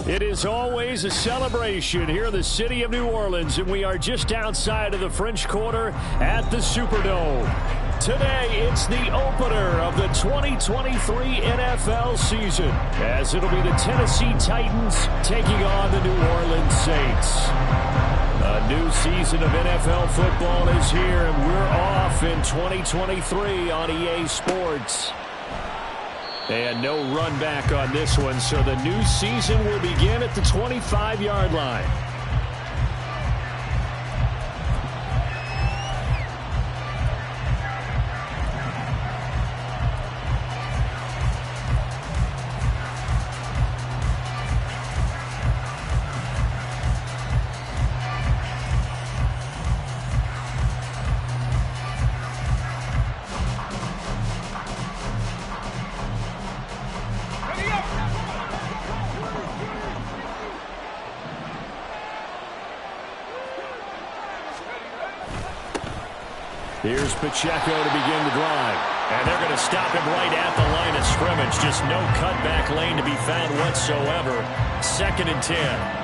It is always a celebration here in the city of New Orleans, and we are just outside of the French Quarter at the Superdome. Today, it's the opener of the 2023 NFL season, as it'll be the Tennessee Titans taking on the New Orleans Saints. A new season of NFL football is here, and we're off in 2023 on EA Sports. And no run back on this one, so the new season will begin at the 25-yard line. Here's Pacheco to begin the drive. And they're going to stop him right at the line of scrimmage. Just no cutback lane to be found whatsoever. 2nd and 10.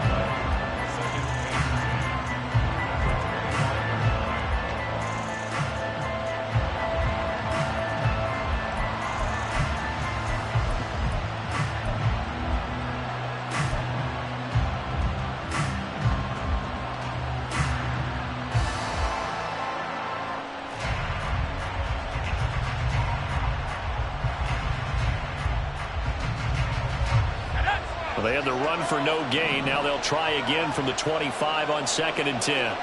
Well, they had the run for no gain. Now they'll try again from the 25 on 2nd and 10.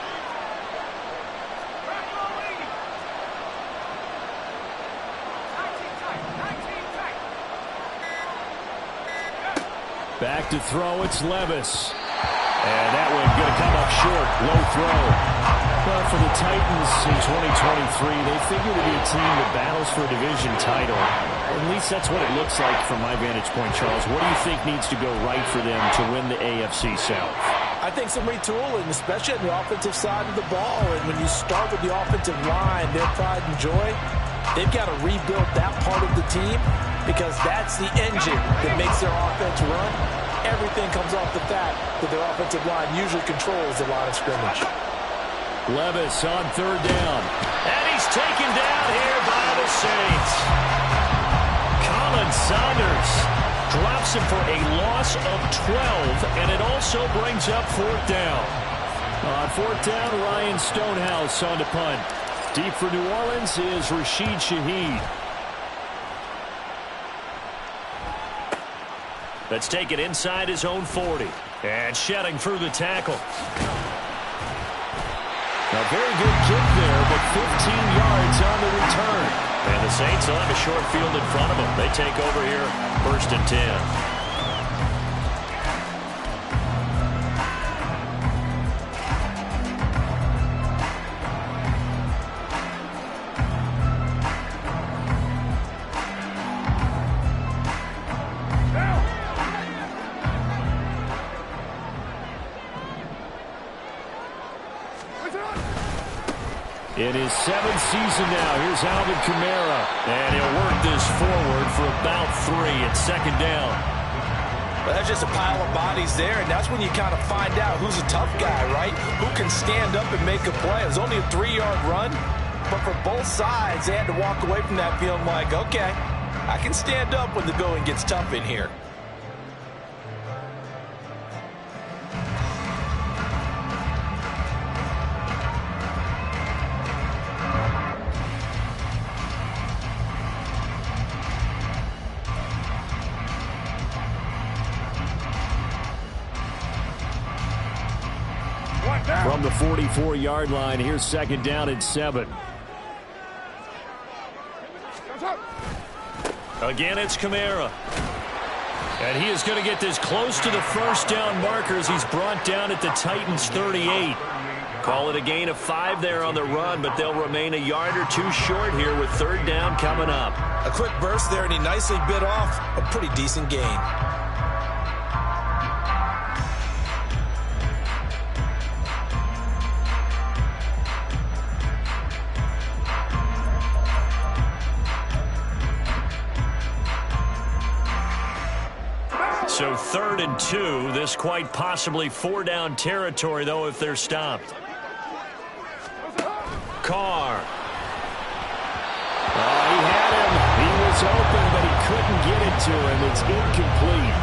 Back to throw, it's Levis. And that one going to come up short. Low throw. Well, for the Titans in 2023, they figure to be a team that battles for a division title. At least that's what it looks like from my vantage point, Charles. What do you think needs to go right for them to win the AFC South? I think some retooling, especially on the offensive side of the ball. And when you start with the offensive line, their pride and joy, they've got to rebuild that part of the team because that's the engine that makes their offense run. Everything comes off the fact that their offensive line usually controls the line of scrimmage. Levis on 3rd down. And he's taken down here by the Saints. Colin Saunders drops him for a loss of 12, and it also brings up 4th down. On 4th down, Ryan Stonehouse on to punt. Deep for New Orleans is Rashid Shaheed. Let's take it inside his own 40. And shedding through the tackle. A very good kick there, but 15 yards on the return. And the Saints will have a short field in front of them. They take over here, 1st and 10. In his 7th season now, here's Alvin Kamara. And he'll work this forward for about 3 at 2nd down. Well, that's just a pile of bodies there, and that's when you kind of find out who's a tough guy, right? Who can stand up and make a play. It was only a 3-yard run, but for both sides, they had to walk away from that feeling like, okay, I can stand up when the going gets tough in here. From the 44-yard line, here's 2nd down and 7. Again, it's Kamara. And he is going to get this close to the 1st down markers. He's brought down at the Titans' 38. Call it a gain of 5 there on the run, but they'll remain a yard or 2 short here with 3rd down coming up. A quick burst there, and he nicely bit off a pretty decent gain. So 3rd and 2. This quite possibly 4-down territory, though, if they're stopped. Carr. He had him. He was open, but he couldn't get it to him. It's incomplete.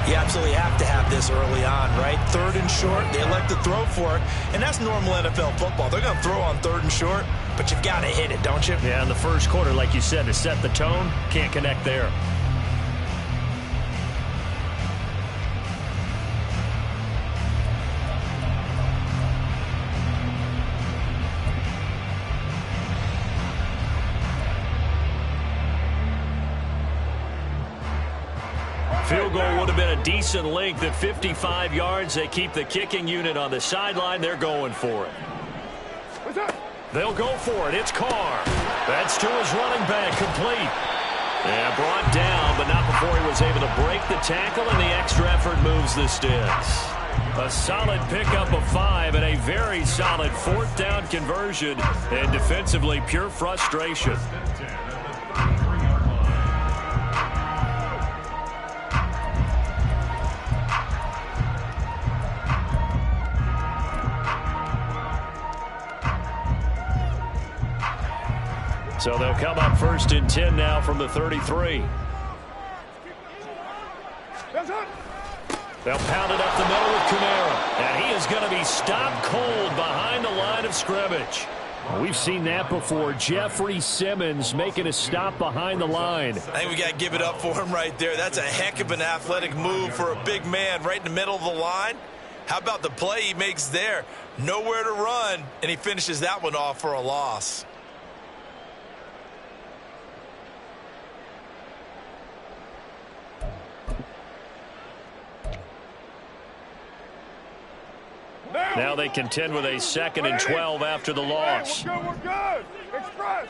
You absolutely have to have this early on, right? 3rd and short, they elect to throw for it, and that's normal NFL football. They're going to throw on 3rd and short, but you've got to hit it, don't you? Yeah, in the first quarter, like you said, to set the tone, can't connect there. Field goal would have been a decent length at 55 yards. They keep the kicking unit on the sideline. They're going for it. They'll go for it. It's Carr. That's to his running back. Complete. And brought down, but not before he was able to break the tackle, and the extra effort moves the sticks. A solid pickup of 5 and a very solid 4th down conversion. And defensively, pure frustration. So they'll come up 1st and 10 now from the 33. They'll pound it up the middle with Kamara. And he is going to be stopped cold behind the line of scrimmage. We've seen that before. Jeffrey Simmons making a stop behind the line. I think we got to give it up for him right there. That's a heck of an athletic move for a big man right in the middle of the line. How about the play he makes there? Nowhere to run, and he finishes that one off for a loss. Now they contend with a 2nd and 12 after the loss. We're good. Express.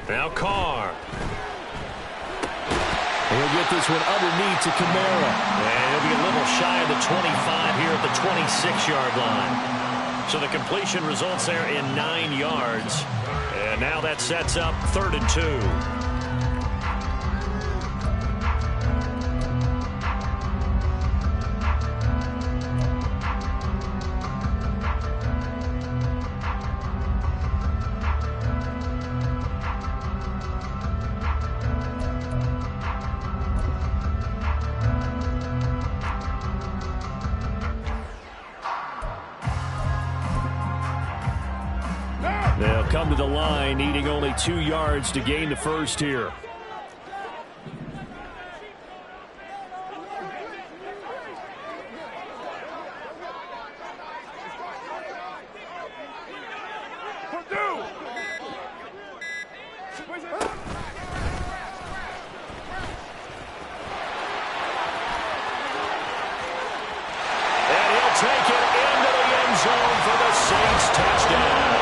Now Carr. He'll get this one underneath to Kamara. And he'll be a little shy of the 25 here at the 26-yard line. So the completion results there in 9 yards. And now that sets up 3rd and 2. They'll come to the line, needing only 2 yards to gain the first here. And he'll take it into the end zone for the Saints touchdown.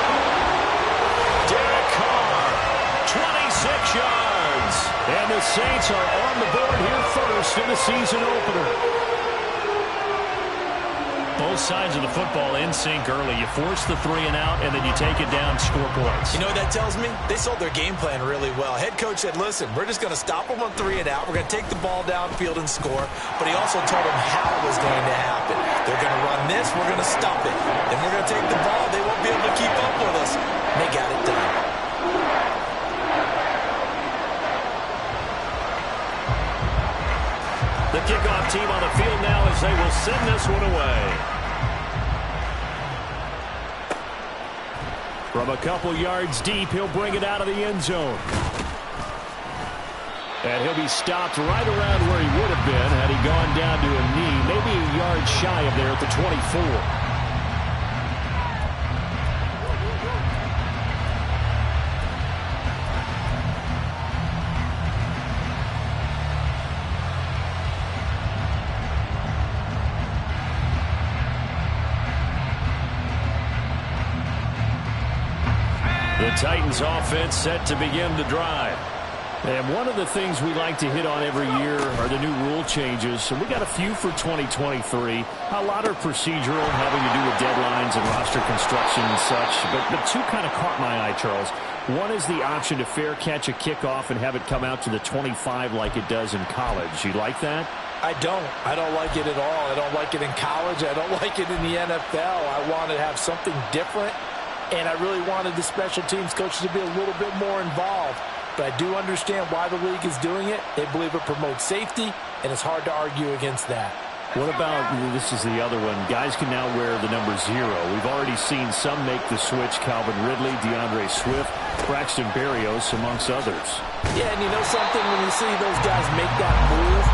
26 yards. And the Saints are on the board here first in the season opener. Both sides of the football in sync early. You force the 3 and out, and then you take it down, score points. You know what that tells me? They sold their game plan really well. Head coach said, listen, we're just going to stop them on 3 and out. We're going to take the ball downfield and score. But he also told them how it was going to happen. They're going to run this. We're going to stop it. Then we're going to take the ball. They won't be able to keep up with us. And they got it done. The kickoff team on the field now as they will send this one away. From a couple yards deep, he'll bring it out of the end zone. And he'll be stopped right around where he would have been had he gone down to a knee, maybe a yard shy of there at the 24. The Titans offense set to begin the drive. And one of the things we like to hit on every year are the new rule changes. So we got a few for 2023. A lot are procedural, having to do with deadlines and roster construction and such. But the two kind of caught my eye, Charles. One is the option to fair catch a kickoff and have it come out to the 25 like it does in college. You like that? I don't like it at all. I don't like it in college. I don't like it in the NFL. I want to have something different, and I really wanted the special teams coaches to be a little bit more involved. But I do understand why the league is doing it. They believe it promotes safety, and it's hard to argue against that. What about, this is the other one, guys can now wear the number 0. We've already seen some make the switch, Calvin Ridley, DeAndre Swift, Braxton Berrios, amongst others. Yeah, and you know something, when you see those guys make that move,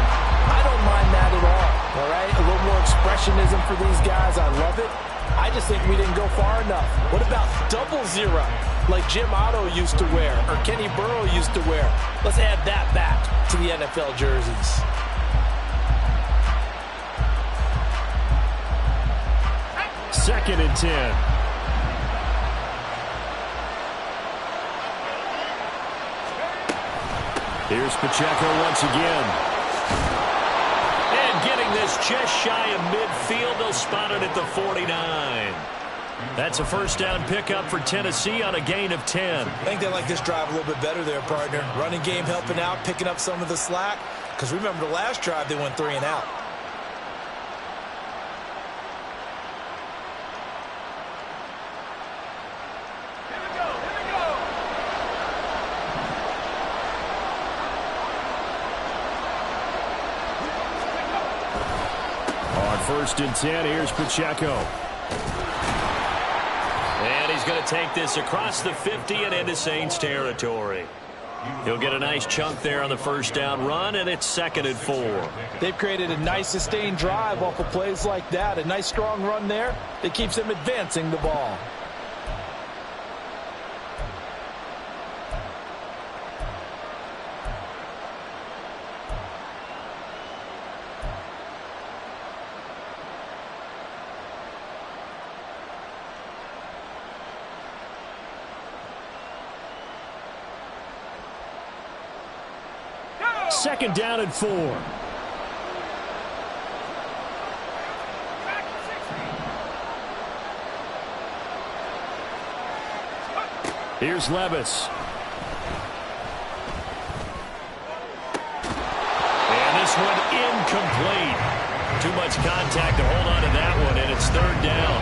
I don't mind that at all right? A little more expressionism for these guys. I love it. I just think we didn't go far enough. What about 00, like Jim Otto used to wear or Kenny Burrow used to wear? Let's add that back to the NFL jerseys. Second and 10. Here's Pacheco once again. And getting this just shy of midfield, they'll spot it at the 49. That's a first down pickup for Tennessee on a gain of 10. I think they like this drive a little bit better there, partner. Running game helping out, picking up some of the slack. Because remember the last drive, they went 3 and out. First and 10, here's Pacheco. And he's going to take this across the 50 and into Saints territory. He'll get a nice chunk there on the first down run, and it's 2nd and 4. They've created a nice sustained drive off of plays like that. A nice strong run there that keeps them advancing the ball. Second down and 4. Here's Levis. And this one incomplete. Too much contact to hold on to that one, and it's 3rd down.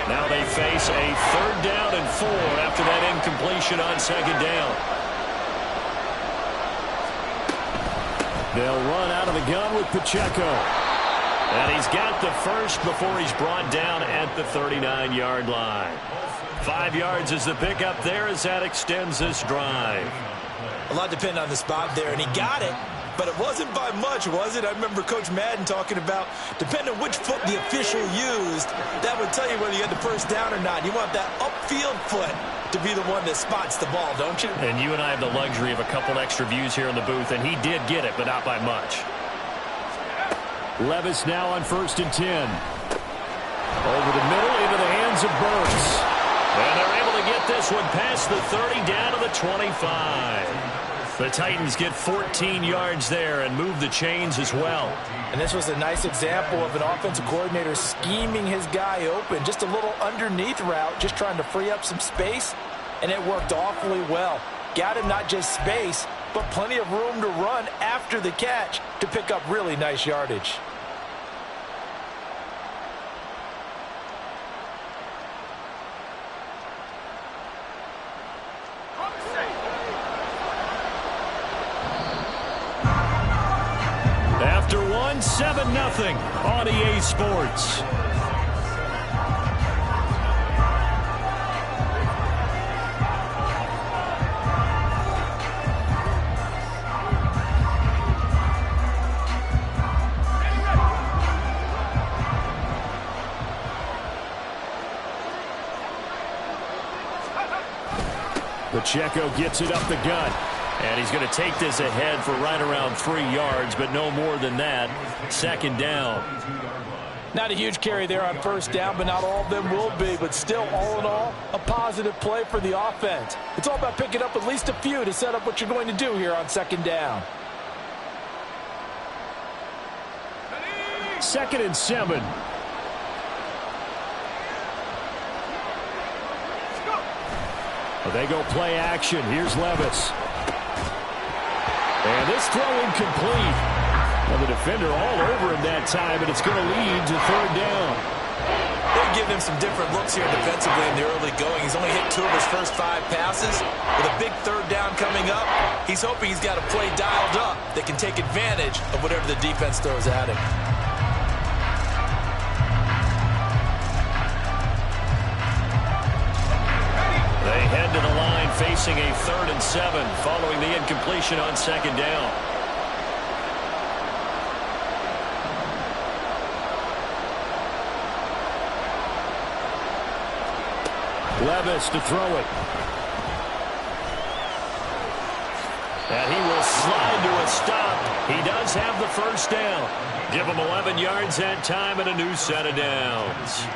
Now they face a 3rd down and 4 after that incompletion on 2nd down. They'll run out of the gun with Pacheco. And he's got the first before he's brought down at the 39-yard line. 5 yards is the pickup there as that extends this drive. A lot depended on the spot there, and he got it. But it wasn't by much, was it? I remember Coach Madden talking about, depending on which foot the official used, that would tell you whether you had the first down or not. You want that upfield foot to be the one that spots the ball, don't you? And you and I have the luxury of a couple extra views here in the booth, and he did get it, but not by much. Levis now on 1st and 10. Over the middle into the hands of Burks. And they're able to get this one past the 30 down to the 25. The Titans get 14 yards there and move the chains as well. And this was a nice example of an offensive coordinator scheming his guy open. Just a little underneath route, just trying to free up some space, and it worked awfully well. Got him not just space, but plenty of room to run after the catch to pick up really nice yardage. After 7-0 on EA Sports. Pacheco gets it up the gut. And he's going to take this ahead for right around 3 yards, but no more than that. 2nd down. Not a huge carry there on 1st down, but not all of them will be. But still, all in all, a positive play for the offense. It's all about picking up at least a few to set up what you're going to do here on 2nd down. 2nd and 7. Well, they go play action. Here's Levis. And this throw incomplete. Well, the defender all over him that time, and it's going to lead to 3rd down. They're giving him some different looks here defensively in the early going. He's only hit 2 of his first 5 passes. With a big 3rd down coming up, he's hoping he's got a play dialed up that can take advantage of whatever the defense throws at him. They head to the line facing a 3rd and 7 following the incompletion on 2nd down. Levis to throw it. And he will slide to a stop. He does have the 1st down. Give him 11 yards that time and a new set of downs.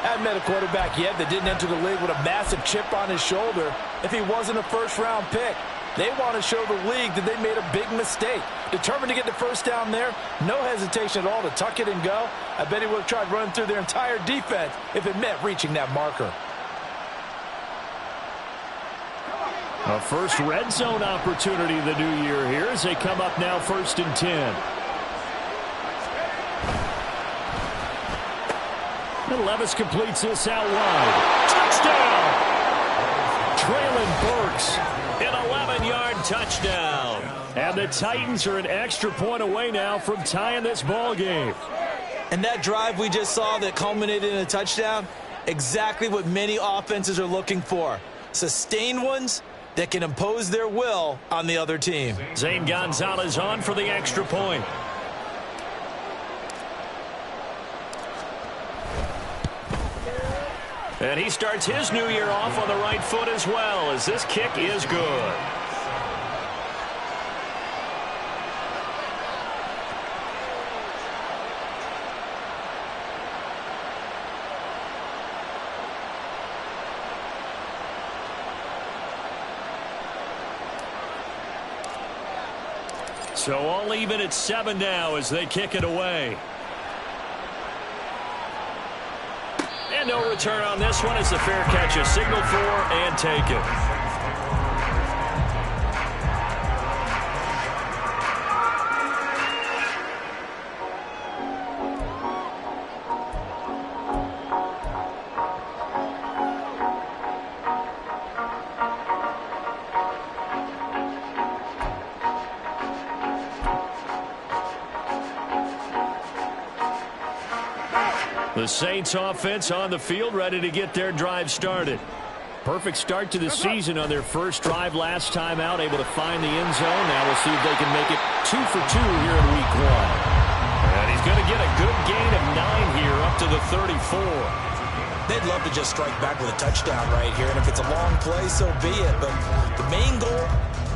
Haven't met a quarterback yet that didn't enter the league with a massive chip on his shoulder if he wasn't a 1st-round pick. They want to show the league that they made a big mistake. Determined to get the 1st down there, no hesitation at all to tuck it and go. I bet he would have tried running through their entire defense if it meant reaching that marker. A first red zone opportunity the new year here as they come up now 1st and 10. And Levis completes this out wide. Touchdown! Traylon Burks, an 11-yard touchdown. And the Titans are an extra point away now from tying this ball game. And that drive we just saw that culminated in a touchdown, exactly what many offenses are looking for. Sustained ones that can impose their will on the other team. Zane Gonzalez on for the extra point. And he starts his new year off on the right foot as well, as this kick is good. So all even at 7 now as they kick it away. And no return on this one as the fair catch is signaled for and taken. The Saints offense on the field, ready to get their drive started. Perfect start to the season on their first drive last time out, able to find the end zone. Now we'll see if they can make it 2 for 2 here in week 1. And he's going to get a good gain of 9 here up to the 34. They'd love to just strike back with a touchdown right here, and if it's a long play, so be it. But the main goal,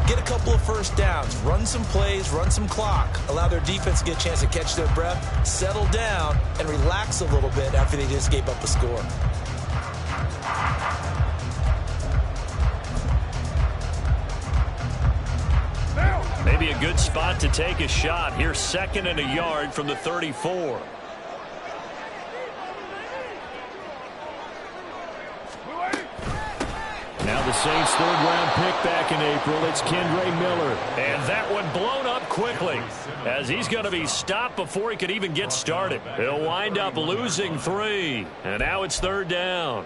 get a couple of first downs, run some plays, run some clock, allow their defense to get a chance to catch their breath, settle down, and relax a little bit after they just gave up a score. Maybe a good spot to take a shot. Here's 2nd and a yard from the 34. Now the Saints' 3rd-round pick back in April. It's Kendre Miller. And that one blown up quickly as he's going to be stopped before he could even get started. He'll wind up losing 3. And now it's 3rd down.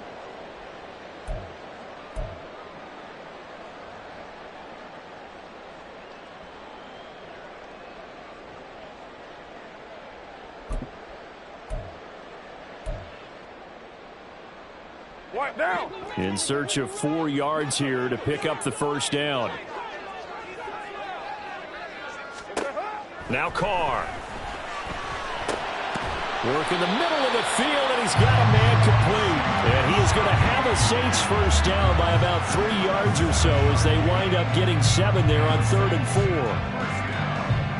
Down. In search of 4 yards here to pick up the 1st down. Now Carr. Work in the middle of the field, and he's got a man complete. And he is going to have a Saints 1st down by about 3 yards or so as they wind up getting 7 there on 3rd and 4.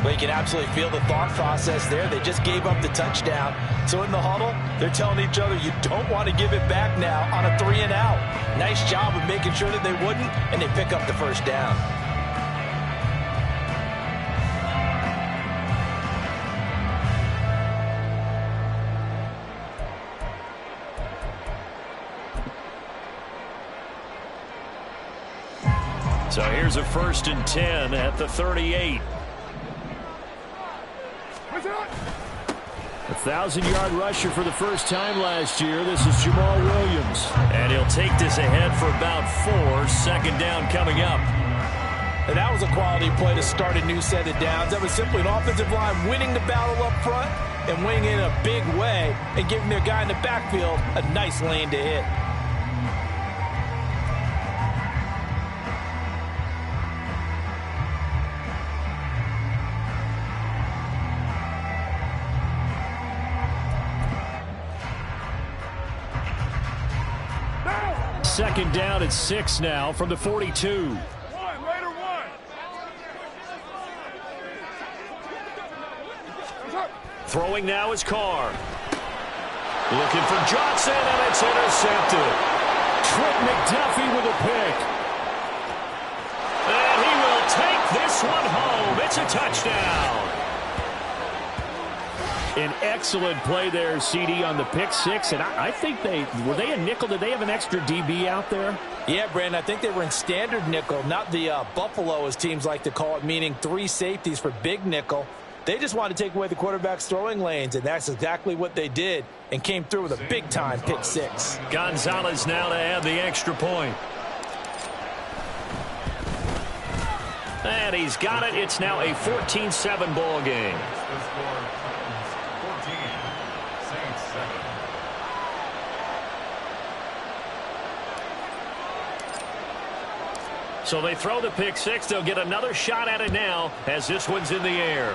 But you can absolutely feel the thought process there. They just gave up the touchdown. So in the huddle, they're telling each other, you don't want to give it back now on a 3 and out. Nice job of making sure that they wouldn't, and they pick up the 1st down. So here's a 1st and 10 at the 38. A 1,000-yard rusher for the first time last year. This is Jamal Williams. And he'll take this ahead for about 4. Second down coming up. And that was a quality play to start a new set of downs. That was simply an offensive line winning the battle up front and winning it in a big way and giving their guy in the backfield a nice lane to hit. Second down at 6 now from the 42. Throwing now is Carr. Looking for Johnson, and it's intercepted. Trent McDuffie with a pick. And he will take this one home. It's a touchdown. An excellent play there, CD, on the pick six. And I think were they a nickel? Did they have an extra DB out there? Yeah, Brandon, I think they were in standard nickel, not the Buffalo, as teams like to call it, meaning 3 safeties for big nickel. They just wanted to take away the quarterback's throwing lanes, and that's exactly what they did and came through with a big-time pick six. Gonzalez now to add the extra point. And he's got it. It's now a 14-7 ball game. So they throw the pick six. They'll get another shot at it now as this one's in the air.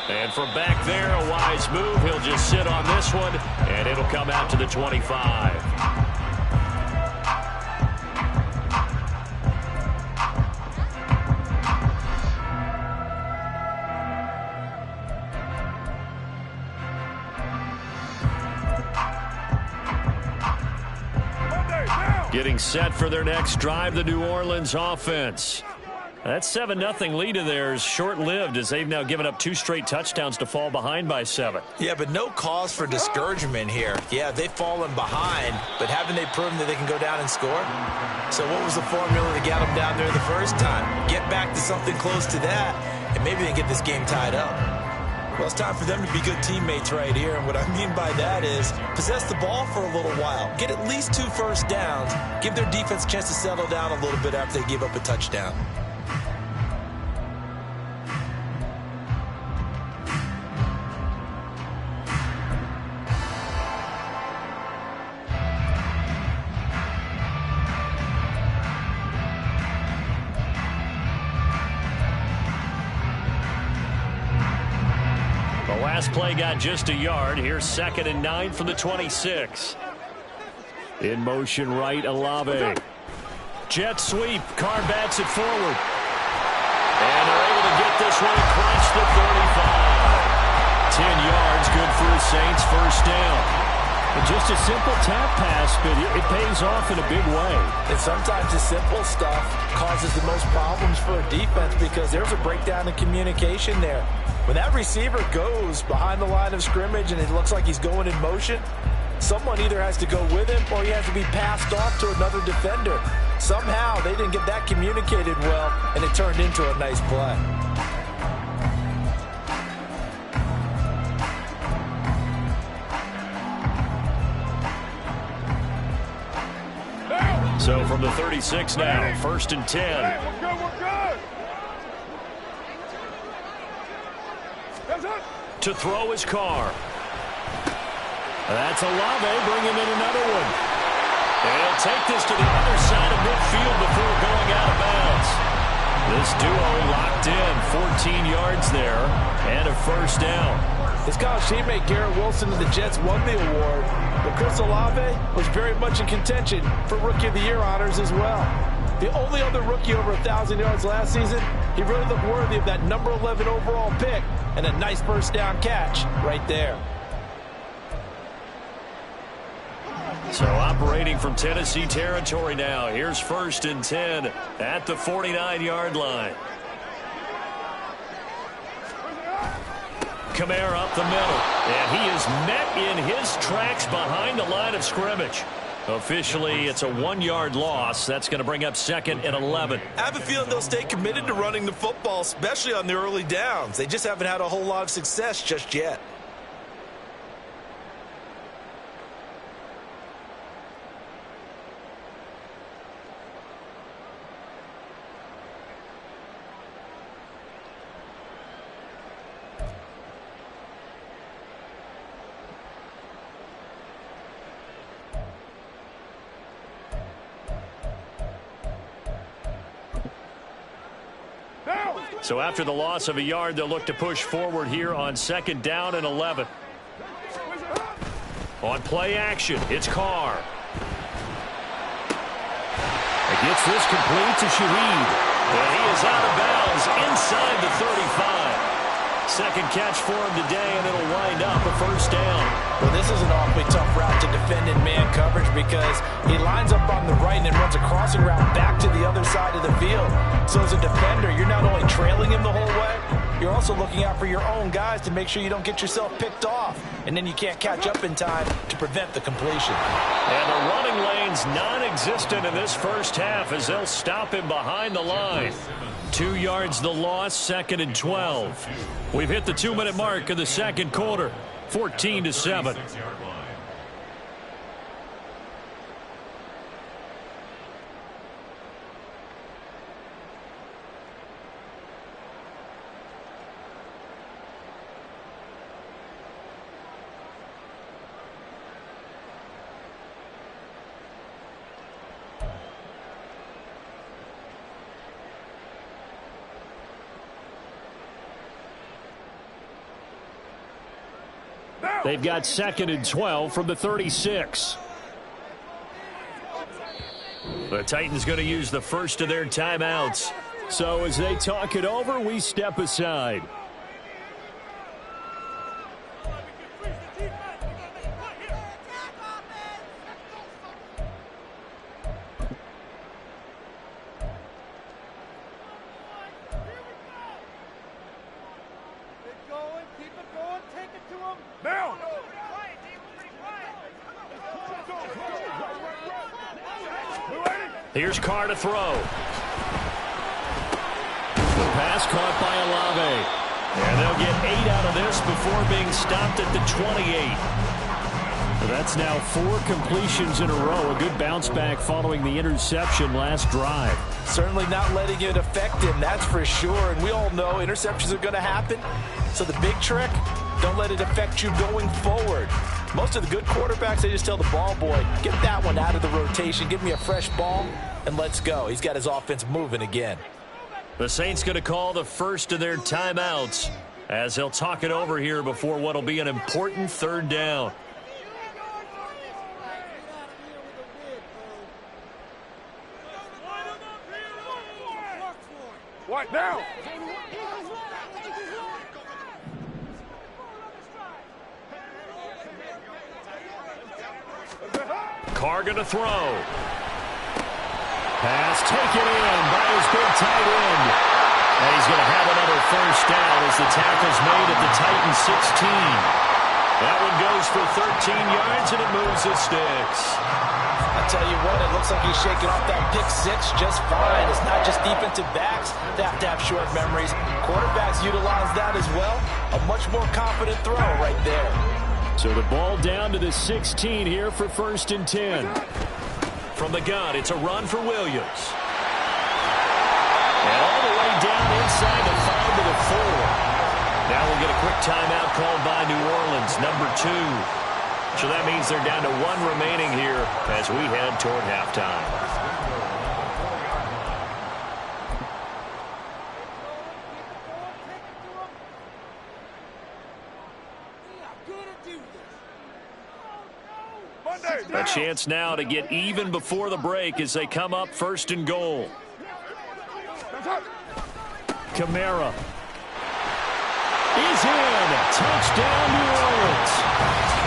And from back there, a wise move. He'll just sit on this one, and it'll come out to the 25. Getting set for their next drive, the New Orleans offense. That 7-0 lead of theirs short-lived as they've now given up 2 straight touchdowns to fall behind by 7. Yeah, but no cause for discouragement here. Yeah, they've fallen behind, but haven't they proven that they can go down and score? So what was the formula to get them down there the first time? Get back to something close to that, and maybe they get this game tied up. Well, it's time for them to be good teammates right here, and what I mean by that is possess the ball for a little while, get at least 2 first downs, give their defense a chance to settle down a little bit after they give up a touchdown. Last play got just a yard. Here's 2nd and 9 from the 26. In motion right, Olave. Jet sweep. Carr bats it forward. And they're able to get this one across the 35. 10 yards, good for the Saints. First down. And just a simple tap pass, but it pays off in a big way. And sometimes the simple stuff causes the most problems for a defense because there's a breakdown in communication there. When that receiver goes behind the line of scrimmage and it looks like he's going in motion, someone either has to go with him or he has to be passed off to another defender. Somehow they didn't get that communicated well, and it turned into a nice play. So from the 36 now, 1st and 10. Hey, we're good. To throw his Carr. That's Olave bringing in another one. And he'll take this to the other side of midfield before going out of bounds. This duo locked in, 14 yards there, and a first down. His college teammate Garrett Wilson of the Jets won the award, but Chris Olave was very much in contention for Rookie of the Year honors as well. The only other rookie over 1,000 yards last season, he really looked worthy of that number 11 overall pick and a nice first down catch right there. So operating from Tennessee territory now. Here's 1st and 10 at the 49-yard line. Kamara up the middle, and he is met in his tracks behind the line of scrimmage. Officially, it's a 1-yard loss. That's going to bring up 2nd and 11. I have a feeling they'll stay committed to running the football, especially on the early downs. They just haven't had a whole lot of success just yet. So after the loss of a yard, they'll look to push forward here on 2nd down and 11. On play action, it's Carr. He gets this complete to Shaheed. And he is out of bounds inside the 35. Second catch for him today, and it'll wind up a 1st down. Well, this is an awfully tough route to defend in man coverage because he lines up on the right and then runs a crossing route back to the other side of the field. So as a defender, you're not only trailing him the whole way, you're also looking out for your own guys to make sure you don't get yourself picked off. And then you can't catch up in time to prevent the completion. And the running lane's non-existent in this first half as they'll stop him behind the line. 2 yards the loss, 2nd and 12. We've hit the 2-minute mark of the second quarter, 14-7. They've got 2nd and 12 from the 36. The Titans going to use the first of their timeouts. So as they talk it over, we step aside. Here's Carr to throw. The pass caught by Olave. And they'll get 8 out of this before being stopped at the 28. That's now 4 completions in a row. A good bounce back following the interception last drive. Certainly not letting it affect him, that's for sure. And we all know interceptions are going to happen. So the big trick, don't let it affect you going forward. Most of the good quarterbacks, they just tell the ball boy, get that one out of the rotation, give me a fresh ball, and let's go. He's got his offense moving again. The Saints going to call the first of their timeouts as they'll talk it over here before what will be an important 3rd down. What now? Carr going to throw. Pass taken in by his big tight end. And he's going to have another 1st down as the tackle's made at the Titans 16. That one goes for 13 yards and it moves the sticks. I tell you what, it looks like he's shaking off that pick 6 just fine. It's not just defensive backs that have to have short memories. Quarterbacks utilize that as well. A much more confident throw right there. So the ball down to the 16 here for 1st and 10. From the gun, it's a run for Williams. And all the way down inside the 5 to the 4. Now we'll get a quick timeout called by New Orleans, number 2. So that means they're down to 1 remaining here as we head toward halftime. A chance now to get even before the break as they come up 1st and goal. Kamara is in. Touchdown, New Orleans.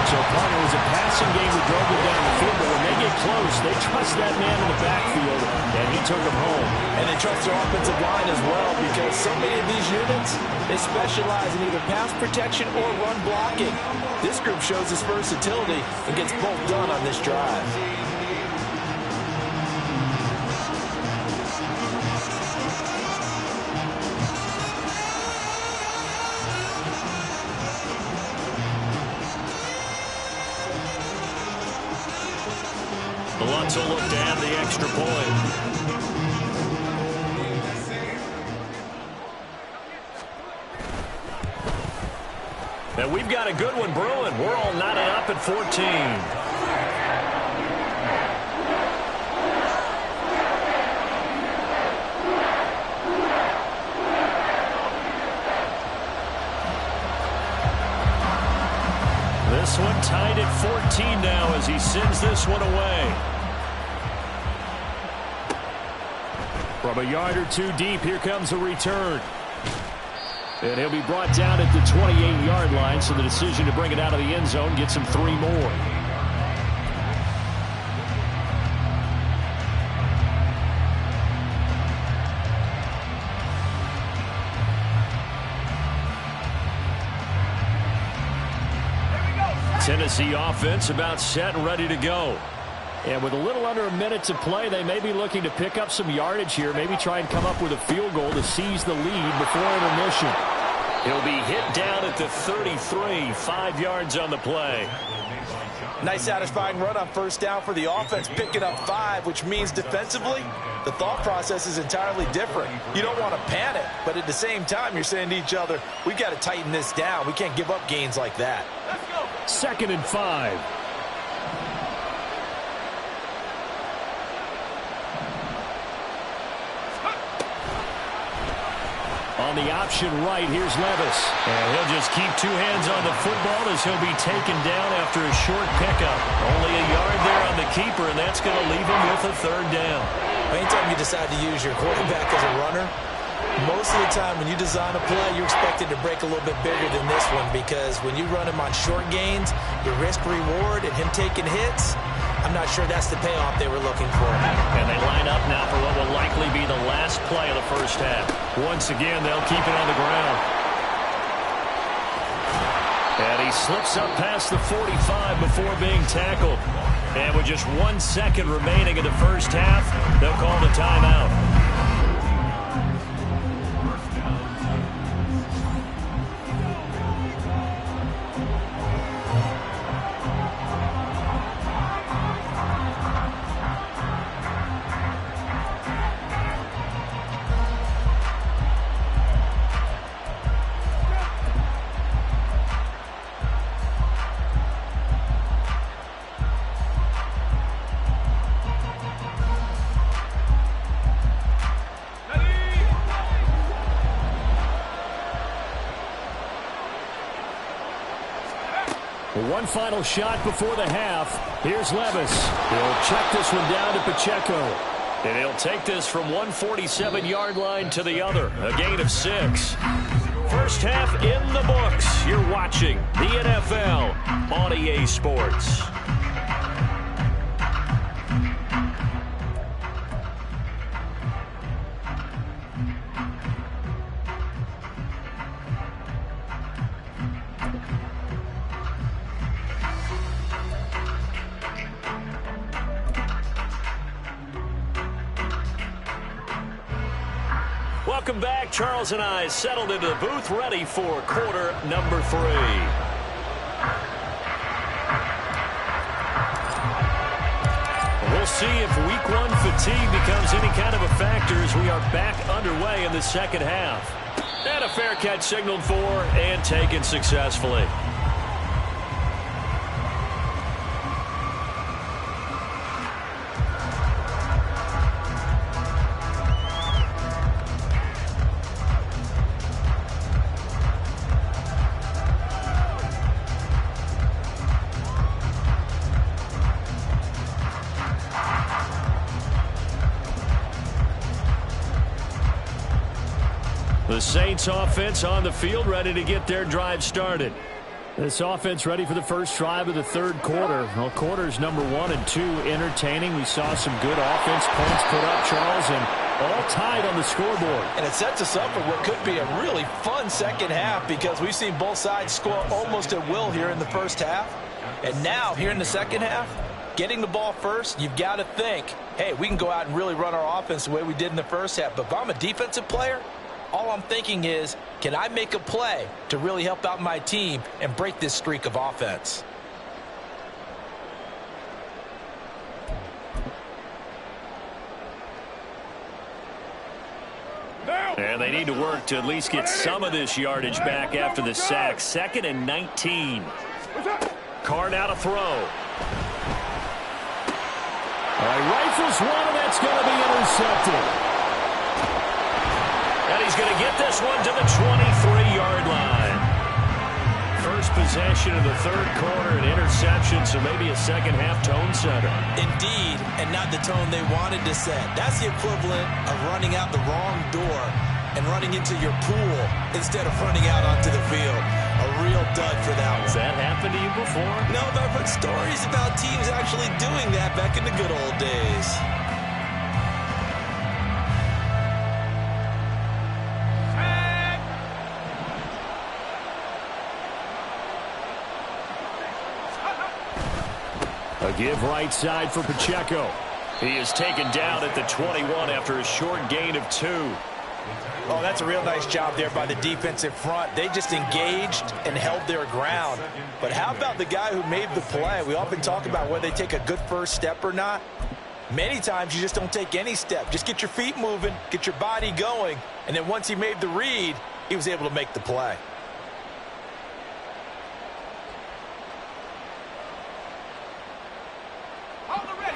So, partner, it was a passing game that drove them down the field, but when they get close, they trust that man in the backfield, and he took them home. And they trust their offensive line as well because so many of these units, they specialize in either pass protection or run blocking. This group shows its versatility and gets both done on this drive. wants to look to have the extra point. And we've got a good one brewing. We're all knotted up at 14. This one tied at 14 now as he sends this one away. From a yard or two deep, here comes a return. And he'll be brought down at the 28-yard line, so the decision to bring it out of the end zone gets him 3 more. Tennessee offense about set and ready to go. And with a little under a minute to play, they may be looking to pick up some yardage here, maybe try and come up with a field goal to seize the lead before intermission. He'll be hit down at the 33, 5 yards on the play. Nice satisfying run on first down for the offense, picking up 5, which means defensively, the thought process is entirely different. You don't want to panic, but at the same time, you're saying to each other, we've got to tighten this down. We can't give up gains like that. 2nd and 5. On the option right, here's Levis. And he'll just keep 2 hands on the football as he'll be taken down after a short pickup. Only a yard there on the keeper, and that's going to leave him with a 3rd down. Anytime you decide to use your quarterback as a runner, most of the time when you design a play, you're expected to break a little bit bigger than this one, because when you run him on short gains, your risk-reward and him taking hits, I'm not sure that's the payoff they were looking for. And they line up now for what will likely be the last play of the first half. Once again, they'll keep it on the ground. And he slips up past the 45 before being tackled. And with just 1 second remaining in the first half, they'll call the timeout. One final shot before the half. Here's Levis. He'll check this one down to Pacheco. And he'll take this from 147-yard line to the other. A gain of 6. First half in the books. You're watching the NFL on EA Sports. Welcome back. Charles and I settled into the booth, ready for quarter number 3. We'll see if week 1 fatigue becomes any kind of a factor as we are back underway in the second half. And a fair catch signaled for and taken successfully. The Saints offense on the field, ready to get their drive started. This offense ready for the first drive of the 3rd quarter. Well, quarters number 1 and 2 entertaining. We saw some good offense points put up, Charles, and all tied on the scoreboard. And it sets us up for what could be a really fun second half, because we've seen both sides score almost at will here in the first half. And now, here in the second half, getting the ball first, you've got to think, hey, we can go out and really run our offense the way we did in the first half. But if I'm a defensive player, all I'm thinking is, can I make a play to really help out my team and break this streak of offense? And they need to work to at least get some of this yardage back after the sack. 2nd and 19. Carr now to throw. All right, rifles one, and that's going to be intercepted. And he's going to get this one to the 23-yard line. First possession of the third quarter, an interception, so maybe a second-half tone setter. Indeed, and not the tone they wanted to set. That's the equivalent of running out the wrong door and running into your pool instead of running out onto the field. A real dud for that one. Has that happened to you before? No, but I've heard stories about teams actually doing that back in the good old days. A give right side for Pacheco. He is taken down at the 21 after a short gain of 2. Oh, that's a real nice job there by the defensive front. They just engaged and held their ground. But how about the guy who made the play? We often talk about whether they take a good first step or not. Many times you just don't take any step. Just get your feet moving, get your body going, and then once he made the read, he was able to make the play.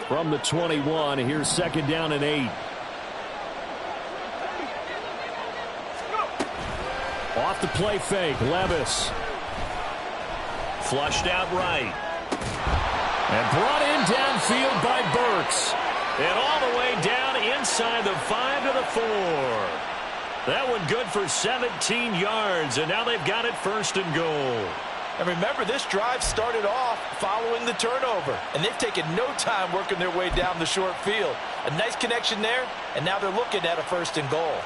From the 21, here's 2nd down and 8. Off the play fake, Levis. Flushed out right. And brought in downfield by Burks. And all the way down inside the 5 to the 4. That one good for 17 yards, and now they've got it 1st and goal. And remember, this drive started off following the turnover, and they've taken no time working their way down the short field. A nice connection there, and now they're looking at a 1st and goal.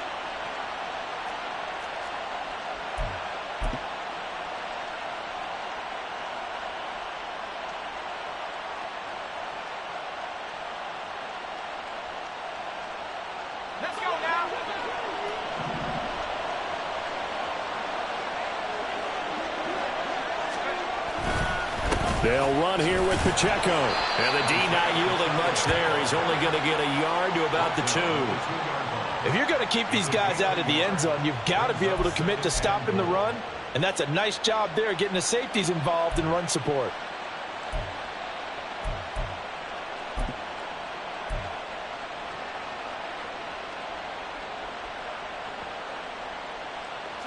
Let's go now. They'll run here with Pacheco. And the D not yielding much there. He's only going to get a yard to about the 2. If you're going to keep these guys out of the end zone, you've got to be able to commit to stopping the run, and that's a nice job there getting the safeties involved in run support.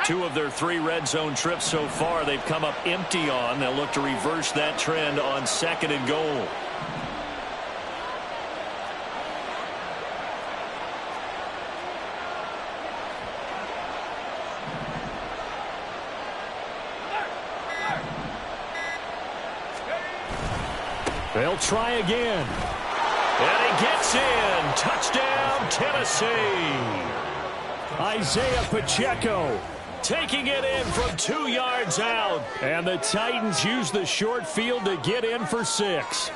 Two of their 3 red zone trips so far they've come up empty on. They'll look to reverse that trend on 2nd and goal. They'll try again. And he gets in. Touchdown, Tennessee. Isaiah Pacheco taking it in from 2 yards out. And the Titans use the short field to get in for 6.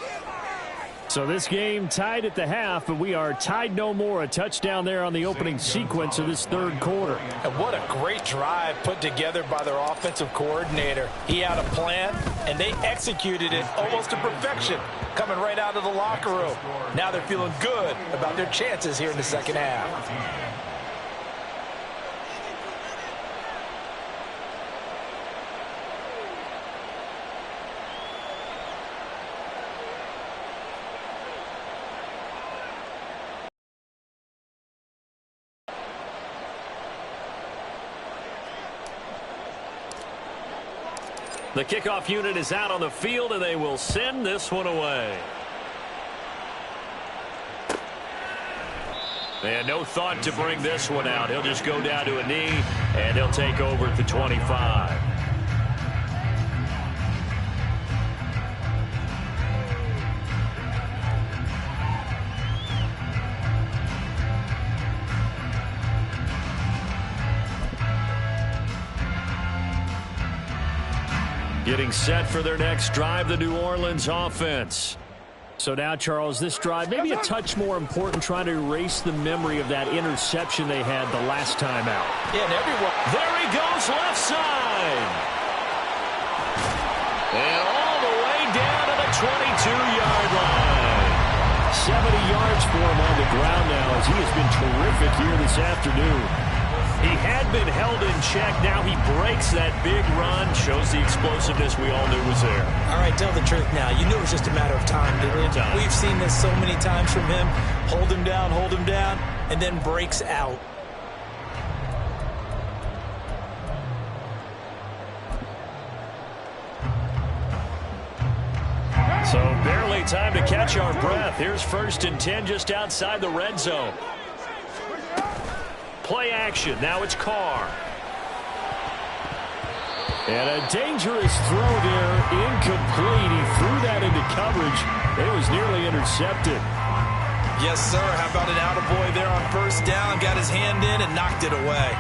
So this game tied at the half, but we are tied no more. A touchdown there on the opening sequence of this third quarter. And what a great drive put together by their offensive coordinator. He had a plan, and they executed it almost to perfection, coming right out of the locker room. Now they're feeling good about their chances here in the second half. The kickoff unit is out on the field, and they will send this one away. And no thought to bring this one out. He'll just go down to a knee, and he'll take over at the 25. Getting set for their next drive, the New Orleans offense. So now, Charles, this drive maybe a touch more important, trying to erase the memory of that interception they had the last time out. Yeah, and everyone. There he goes, left side. And all the way down to the 22-yard line. 70 yards for him on the ground now, as he has been terrific here this afternoon. He had been held in check. Now he breaks that big run. Shows the explosiveness we all knew was there. All right, tell the truth now. You knew it was just a matter of time, didn't you? We've seen this so many times from him. Hold him down, and then breaks out. So barely time to catch our breath. Here's 1st and 10 just outside the red zone. Play action. Now it's Carr. And a dangerous throw there. Incomplete. He threw that into coverage. It was nearly intercepted. Yes, sir. How about an attaboy there on 1st down? Got his hand in and knocked it away.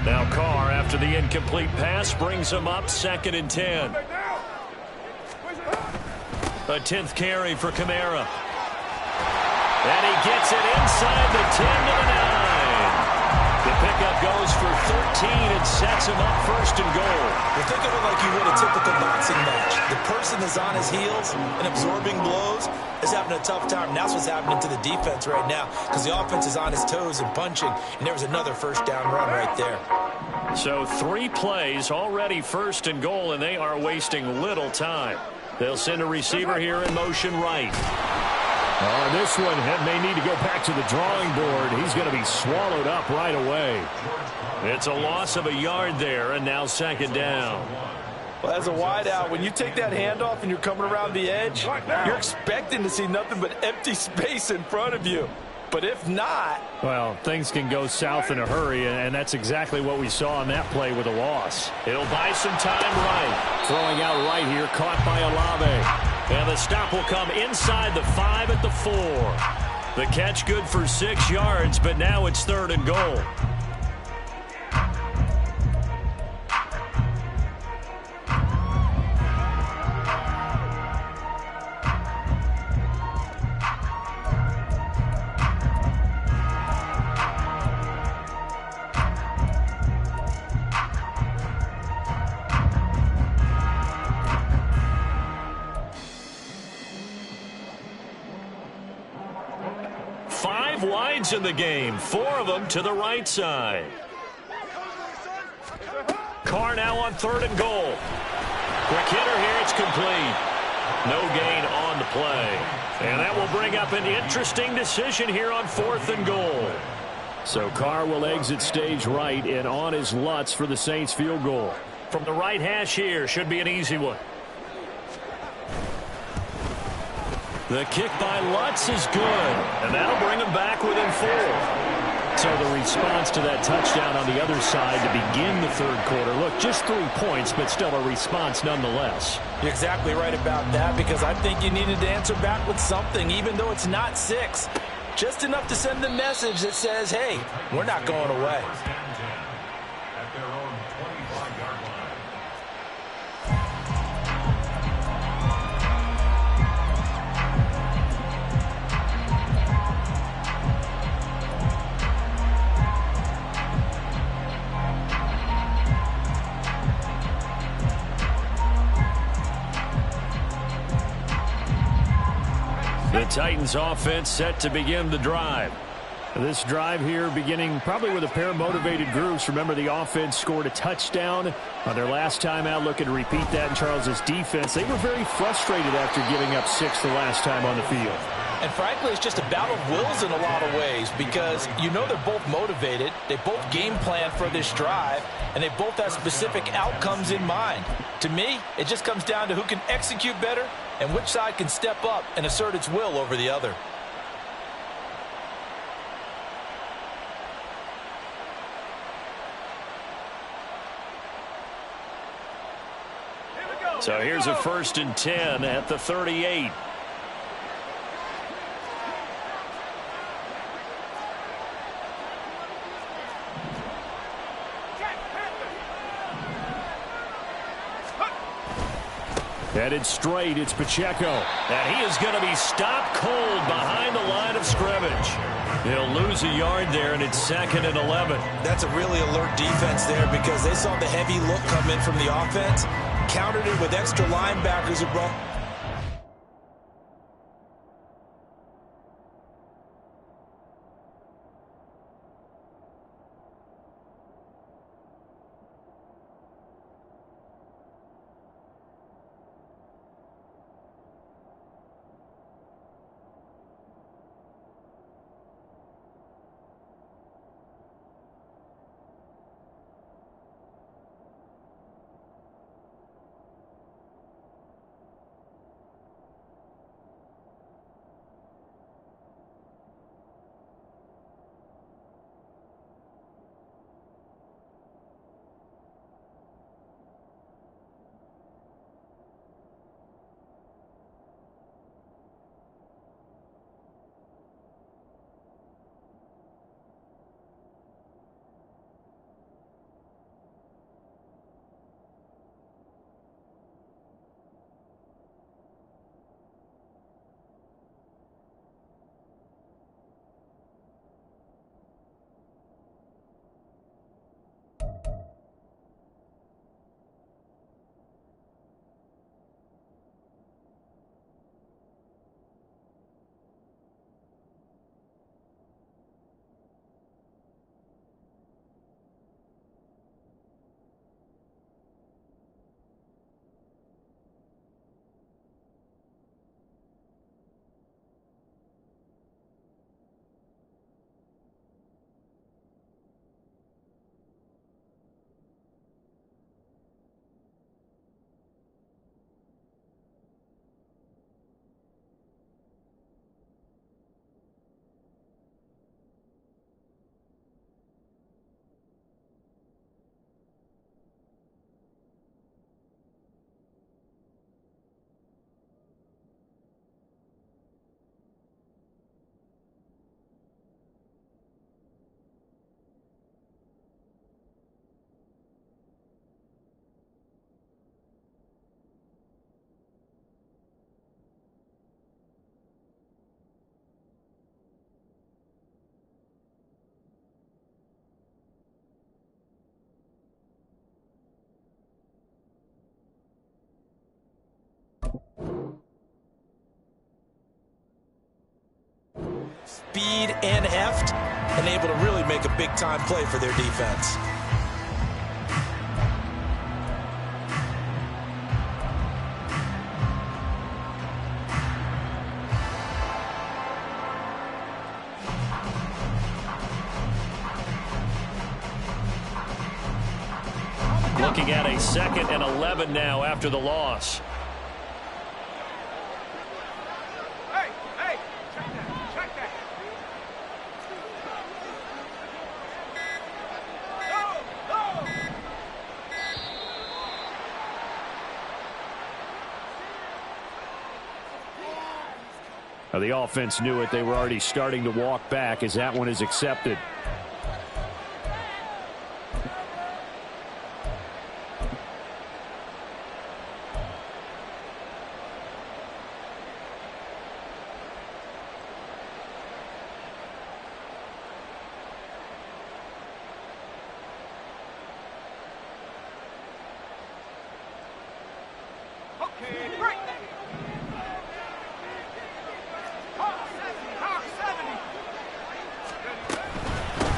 Now Carr, after the incomplete pass, brings him up 2nd and 10. A 10th carry for Kamara. And he gets it inside the 10 to the 9. The pickup goes for 13 and sets him up 1st and goal. Well, think of it like you would a typical boxing match. The person that's on his heels and absorbing blows is having a tough time. And that's what's happening to the defense right now because the offense is on his toes and punching. And there was another 1st down run right there. So 3 plays, already 1st and goal, and they are wasting little time. They'll send a receiver here in motion right. This one may need to go back to the drawing board. He's going to be swallowed up right away. It's a loss of a yard there, and now 2nd down. Well, as a wideout, when you take that handoff and you're coming around the edge, you're expecting to see nothing but empty space in front of you. But if not... Well, things can go south in a hurry, and that's exactly what we saw on that play with a loss. It'll buy some time right. Throwing out right here, caught by Olave. And the stop will come inside the 5 at the 4. The catch good for 6 yards, but now it's 3rd and goal. Wides in the game, 4 of them to the right side. Carr now on 3rd and goal. Quick hitter here, it's complete. No gain on the play. And that will bring up an interesting decision here on 4th and goal. So Carr will exit stage right, and on his Lutz for the Saints field goal. From the right hash here, should be an easy one. The kick by Lutz is good, and that'll bring him back within 4. So the response to that touchdown on the other side to begin the 3rd quarter. Look, just 3 points, but still a response nonetheless. You're exactly right about that because I think you needed to answer back with something, even though it's not 6. Just enough to send the message that says, hey, we're not going away. The Titans offense set to begin the drive. This drive here beginning probably with a pair of motivated groups. Remember, the offense scored a touchdown on their last time out. Looking to repeat that in Charles's defense. They were very frustrated after giving up 6 the last time on the field. And frankly, it's just a battle of wills in a lot of ways because you know they're both motivated. They both game plan for this drive, and they both have specific outcomes in mind. To me, it just comes down to who can execute better and which side can step up and assert its will over the other. So here's a 1st and 10 at the 38. Headed straight, it's Pacheco. And he is going to be stopped cold behind the line of scrimmage. He'll lose a yard there, and it's 2nd and 11. That's a really alert defense there because they saw the heavy look come in from the offense, countered it with extra linebackers who brought... Speed and heft, and able to really make a big-time play for their defense. Looking at a 2nd and 11 now after the loss. Now, the offense knew it. They were already starting to walk back as that one is accepted.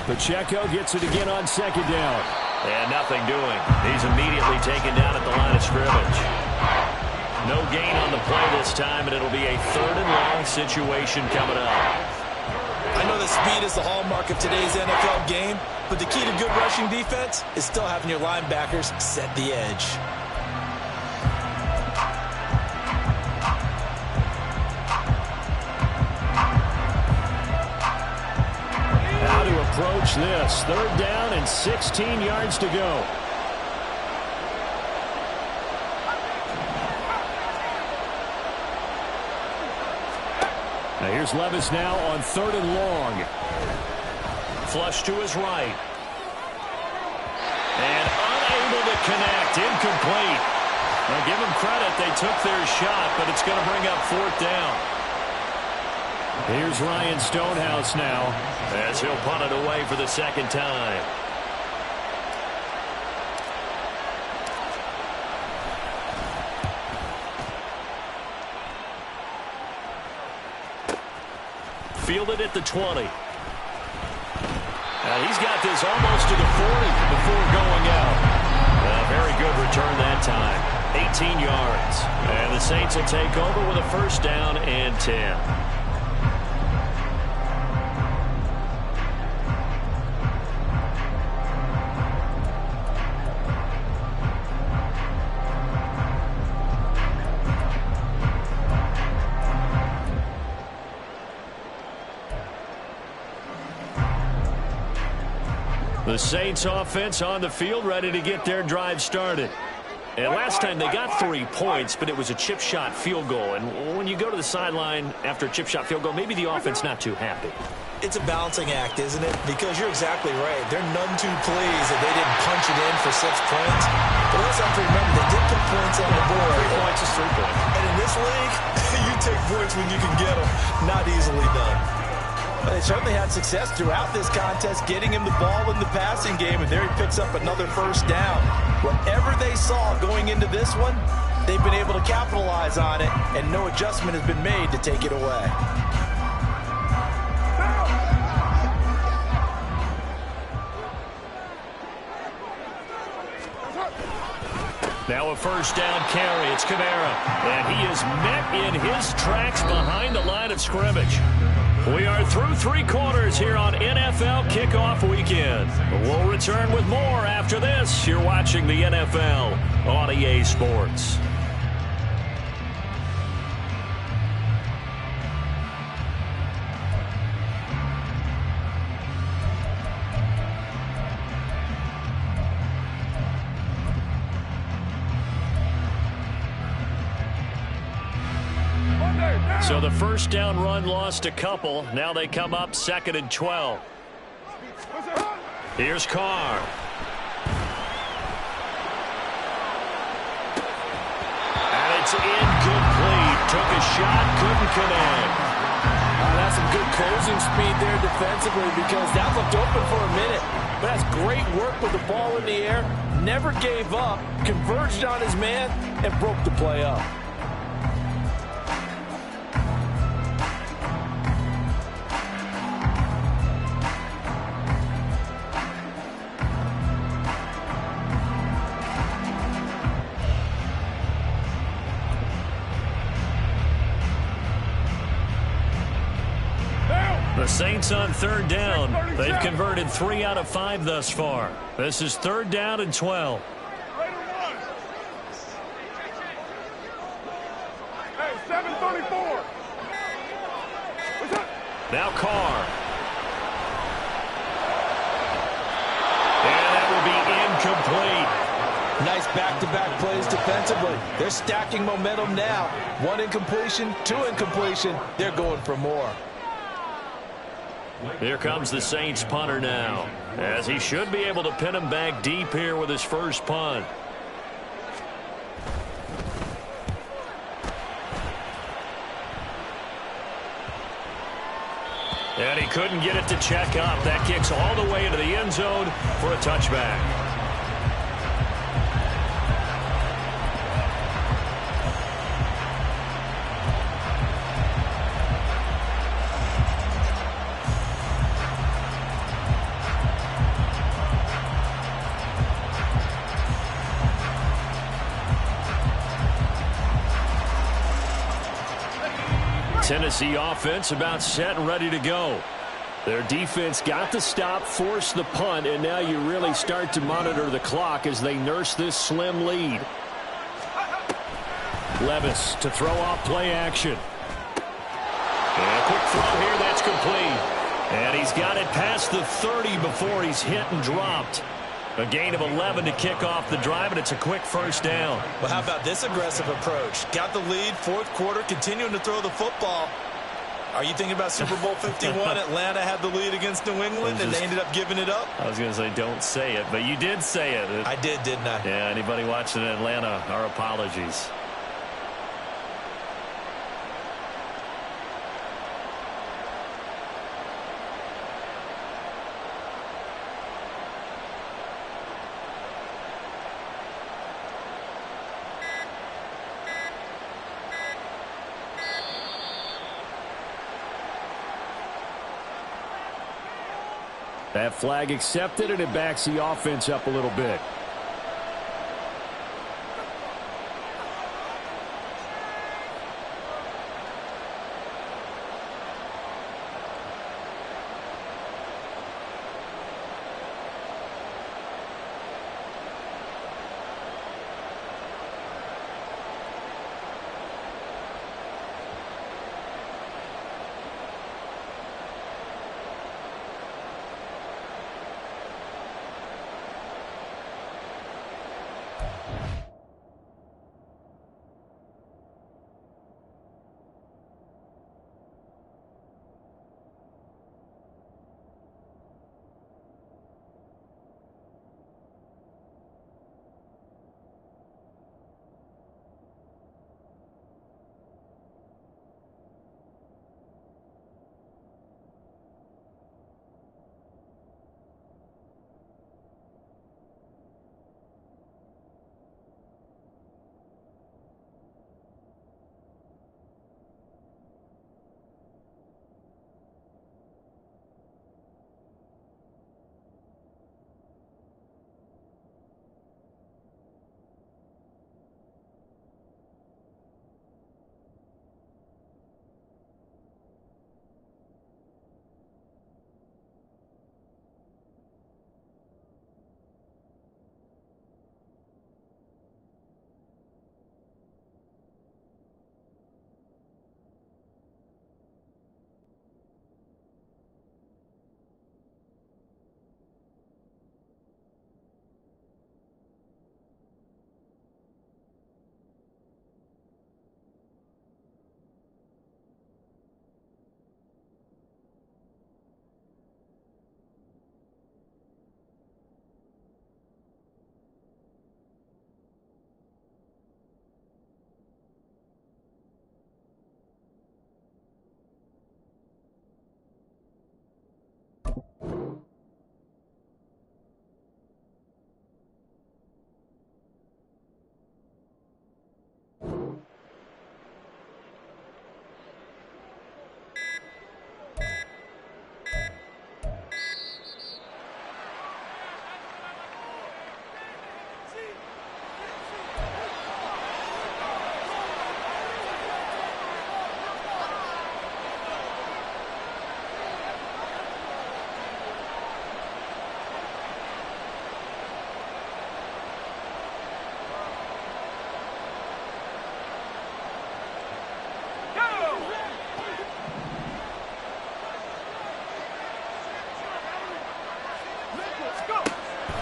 Pacheco gets it again on 2nd down. And nothing doing. He's immediately taken down at the line of scrimmage. No gain on the play this time, and it'll be a 3rd and long situation coming up. I know that speed is the hallmark of today's NFL game, but the key to good rushing defense is still having your linebackers set the edge. Approach this. 3rd down and 16 yards to go. Now here's Levis now on 3rd and long. Flush to his right. And unable to connect. Incomplete. Well, give them credit. They took their shot, but it's going to bring up 4th down. Here's Ryan Stonehouse now as he'll punt it away for the 2nd time. Fielded at the 20. And he's got this almost to the 40 before going out. A very good return that time. 18 yards. And the Saints will take over with a 1st down and 10. The Saints offense on the field, ready to get their drive started. And last time they got 3 points, but it was a chip shot field goal. And when you go to the sideline after a chip shot field goal, maybe the offense not too happy. It's a balancing act, isn't it? Because you're exactly right. They're none too pleased that they didn't punch it in for 6 points. But also have to remember, they did put points on the board. 3 points is 3 points. And in this league, you take points when you can get them. Not easily done. But they certainly had success throughout this contest, getting him the ball in the passing game, and there he picks up another 1st down. Whatever they saw going into this one, they've been able to capitalize on it, and no adjustment has been made to take it away. Now a 1st down carry. It's Kamara. And he is met in his tracks behind the line of scrimmage. We are through 3 quarters here on NFL Kickoff Weekend. We'll return with more after this. You're watching the NFL on EA Sports. So the 1st down run lost a couple. Now they come up 2nd and 12. Here's Carr. And it's incomplete. Took a shot, couldn't connect. That's some good closing speed there defensively, because that looked open for a minute. But that's great work with the ball in the air. Never gave up, converged on his man, and broke the play up. The Saints on 3rd down. They've converted 3 out of 5 thus far. This is 3rd down and 12. Hey, 734. Now Carr. And that will be incomplete. Nice back-to-back plays defensively. They're stacking momentum now. 1 incompletion, 2 incompletion. They're going for more. Here comes the Saints punter now, as he should be able to pin him back deep here with his first punt. And he couldn't get it to check up. That kicks all the way into the end zone for a touchback. Tennessee offense about set and ready to go. Their defense got the stop, forced the punt, and now you really start to monitor the clock as they nurse this slim lead. Levis to throw off play action. And a quick throw here, that's complete. And he's got it past the 30 before he's hit and dropped. A gain of 11 to kick off the drive, and it's a quick first down. Well, how about this aggressive approach? Got the lead, 4th quarter, continuing to throw the football. Are you thinking about Super Bowl 51? Atlanta had the lead against New England, and they ended up giving it up? I was going to say don't say it, but you did say it. I did, didn't I? Yeah, anybody watching in Atlanta, our apologies. That flag accepted, and it backs the offense up a little bit.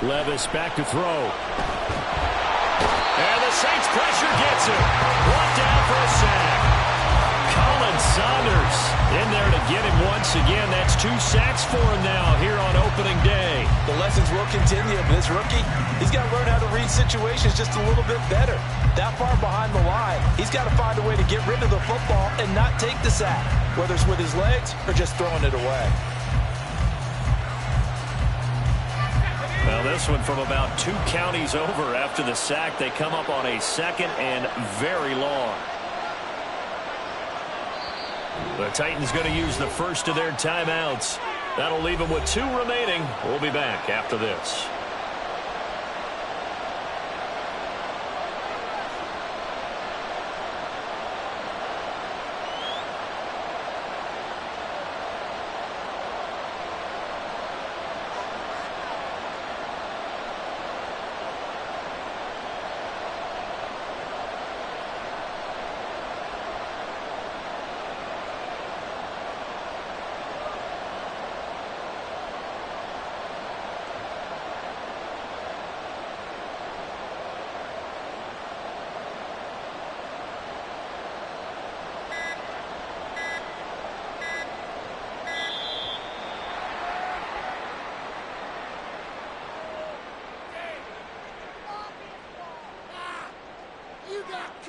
Levis back to throw. And the Saints pressure gets him. Brought down for a sack. Colin Saunders in there to get him once again. That's 2 sacks for him now here on opening day. The lessons will continue. This rookie, he's got to learn how to read situations just a little bit better. That far behind the line, he's got to find a way to get rid of the football and not take the sack, whether it's with his legs or just throwing it away. Well, this one from about 2 counties over after the sack. They come up on a 2nd and very long. The Titans going to use the first of their timeouts. That'll leave them with 2 remaining. We'll be back after this. you